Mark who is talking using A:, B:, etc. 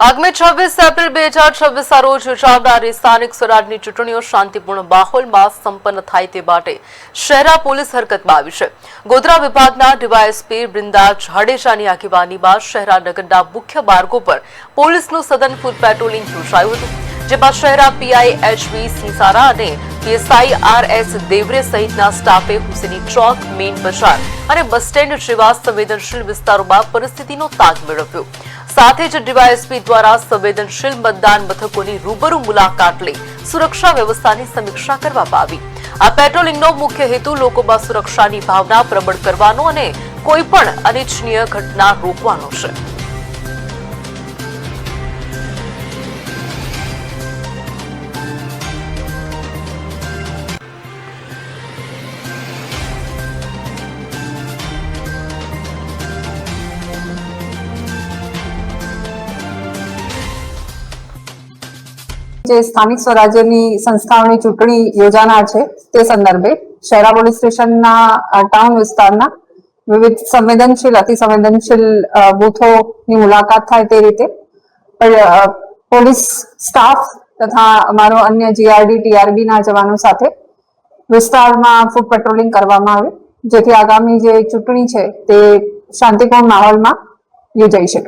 A: આગામી 26 એપ્રિલ 2026 રોજ યોજાનારી સ્થાનિક સ્વરાજની ચૂંટણીઓ શાંતિપૂર્ણ માહોલમાં સંપન્ન થાય તે માટે શહેરા પોલીસ હરકતમાં આવી છે। ગોધરા વિભાગના ડીવાયએસપી બૃંદા જાડેજાની આગેવાનીમાં શહેરા નગરના મુખ્ય માર્ગો પર પોલીસનું સઘન ફૂટ પેટ્રોલિંગ યોજાયું હતું, જેમાં શહેરા પીઆઈ એચવી સિંસારા અને પીએસઆઈ આરએસ દેવરે સહિતના સ્ટાફે હુસેની ચોક, મેઇન બજાર અને બસ સ્ટેન્ડ જેવા સંવેદનશીલ વિસ્તારોમાં પરિસ્થિતિનો તાગ મેળવ્યો। સાથે જ ડીવાયએસપી દ્વારા સંવેદનશીલ મતદાન મથકોની રૂબરૂ મુલાકાત લઈ સુરક્ષા વ્યવસ્થાની સમીક્ષા કરવામાં આવી। આ પેટ્રોલિંગનો મુખ્ય હેતુ લોકોમાં સુરક્ષાની ભાવના પ્રબળ કરવાનો અને કોઈપણ અનિચ્છનીય ઘટના રોકવાનો છે।
B: સ્થાનિક સ્વરાજ્યની સંસ્થાઓની ચૂંટણી યોજાનાર છે તે સંદર્ભે શહેરા પોલીસ સ્ટેશનના ટાઉન વિસ્તારના વિવિધ સંવેદનશીલ અતિ સંવેદનશીલ બૂથોની મુલાકાત થાય તે રીતે પોલીસ સ્ટાફ તથા અમારો અન્ય જીઆરડી ટીઆરબી ના જવાનો સાથે વિસ્તારમાં ફૂટ પેટ્રોલિંગ કરવામાં આવે, જેથી આગામી જે ચૂંટણી છે તે શાંતિપૂર્ણ માહોલમાં યોજાઈ શકે।